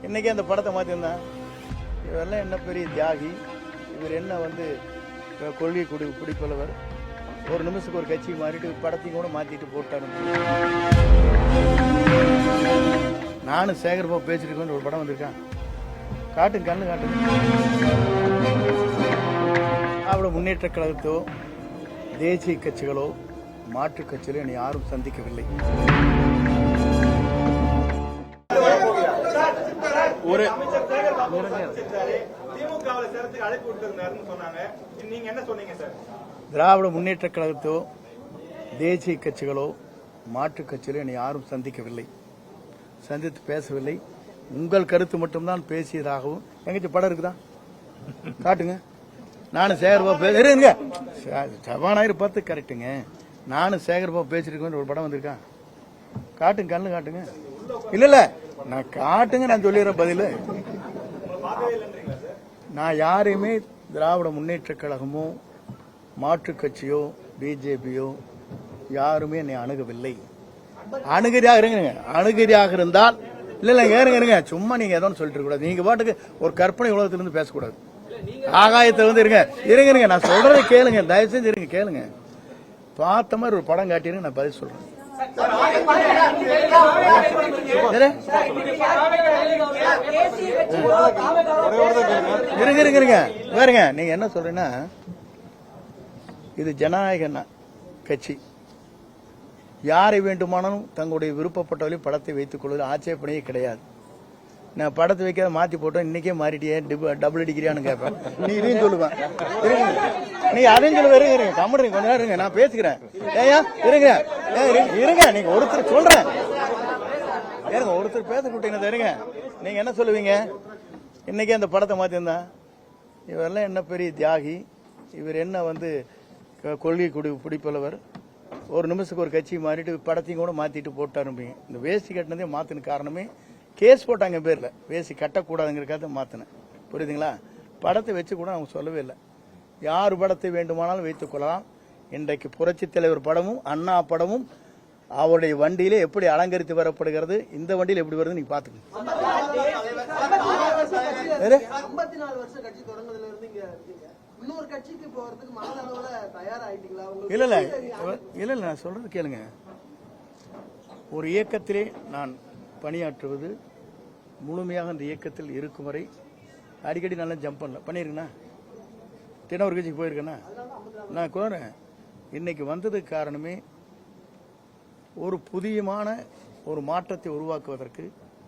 இன்றைக்கி அந்த படத்தை மாற்றிருந்தேன். இவரெல்லாம் என்ன பெரிய தியாகி, இவர் என்ன கொள்கை குடிப்பவர், ஒரு நிமிஷத்துக்கு ஒரு கட்சி மாறிட்டு படத்தையும் கூட மாற்றிட்டு போட்டாரு. நானும் சேகர்பாபு பேசிட்டு ஒரு படம் வந்திருக்கான், காட்டுங்க கண்ணு காட்டுங்க. திராவிட முன்னேற்ற கழகத்தோ தேசிய கட்சிகளோ மாற்றுக் கட்சிகளோ என்னை யாரும் சந்திக்கவில்லை. திராவிட முன்னேற்ற கழகத்தோ தேசிய கட்சிகளோ மாற்றுக் கட்சிகளோ என்னை யாரும் சந்திக்கவில்லை, சந்தித்து பேசவில்லை. உங்கள் கருத்து மட்டும்தான் பேசியதாகவும் எங்கச்சி படம் இருக்குதா காட்டுங்க. நானும் சேகர்பாபு இருங்க, சபாநாயகர் பார்த்து கரெக்டுங்க. நானும் சேகர்பாபு பேசிட்டு ஒரு படம் வந்திருக்கான், காட்டுங்க கண்ணு காட்டுங்க. இல்ல நான் காட்டுங்க, நான் சொல்லிடுறேன் பதில். நான் யாரையுமே திராவிட முன்னேற்ற கழகமோ மாற்றுக் கட்சியோ பிஜேபியோ யாருமே என்னை அணுகவில்லை. அணுகிறியாக இருந்தால் இல்ல ஏறுங்க, சும்மா நீங்க ஏதோ சொல்லிட்டு இருக்க கூடாது. நீங்க பாட்டுக்கு ஒரு கற்பனை உலகத்திலிருந்து பேசக்கூடாது. ஆகாயத்தை இருங்க, நான் சொல்றதை கேளுங்க, தயவு செஞ்சு இருங்க கேளுங்க. பார்த்த மாதிரி ஒரு படம் காட்டிருங்க, நான் பதில் சொல்றேன். இருங்க வேறுங்க, நீங்க என்ன சொல்றீங்கன்னா இது ஜனநாயக கட்சி, யாரை வேண்டுமானாலும் தங்களுடைய விருப்பப்பட்டவர்களையும் படத்தை வைத்துக் கொள்வதில் ஆட்சேபனையே கிடையாது. நான் படத்தை வைக்காத மாத்தி போட்டோம், இன்னைக்கே மாறிட்டியே டபுள் அடிக்கிறியான்னு கேட்பேன். நீ இதையும் சொல்லுவேன், நீ அதையும் சொல்லுவேன். இருங்க கம்முறீங்க, கொஞ்ச நேரம் இருங்க, நான் பேசுகிறேன். ஏயா இருங்க நீங்க ஒருத்தர் சொல்றேன், ஏங்க ஒருத்தர் பேச விட்டீங்கன்னா இருங்க. நீங்க என்ன சொல்லுவீங்க, இன்னைக்கு அந்த படத்தை மாத்திருந்தா இவரெல்லாம் என்ன பெரிய தியாகி, இவர் என்ன கொள்கை பிடிப்பவர், ஒரு நிமிஷத்துக்கு ஒரு கட்சி மாறிட்டு படத்தையும் கூட மாத்திட்டு போட்டாருப்பீங்க. இந்த வேஷ்டி கட்டினதே மாத்தின காரணமே கேஸ் போட்டாங்க பேர்ல, வேஷ்டி கட்டக்கூடாதுங்கிறக்காக மாத்தினேன், புரியுதுங்களா? படத்தை வச்சு கூட அவங்க சொல்லவே இல்லை. யார் படத்தை வேண்டுமானாலும் வைத்துக் கொள்ளலாம். இன்றைக்கு புரட்சி தலைவர் படமும் அண்ணா படமும் அவருடைய வண்டியிலே எப்படி அலங்கரித்து வரப்படுகிறது, இந்த வண்டியில் எப்படி வருது நீங்க பாத்துக்கணும். இல்ல நான் சொல்றது கேளுங்க. ஒரு இயக்கத்திலே நான் பணியாற்றுவது, முழுமையாக அந்த இயக்கத்தில் இருக்கும் வரை அடிக்கடி நல்லா ஜம்ப் பண்ணல பண்ணிருக்கேன்னா, தினம் ஒரு கட்சிக்கு போயிருக்கேன்னா நான் கோரேன். இன்னைக்கு வந்ததுக்கு காரணமே ஒரு புதியமான ஒரு மாற்றத்தை உருவாக்குவதற்கு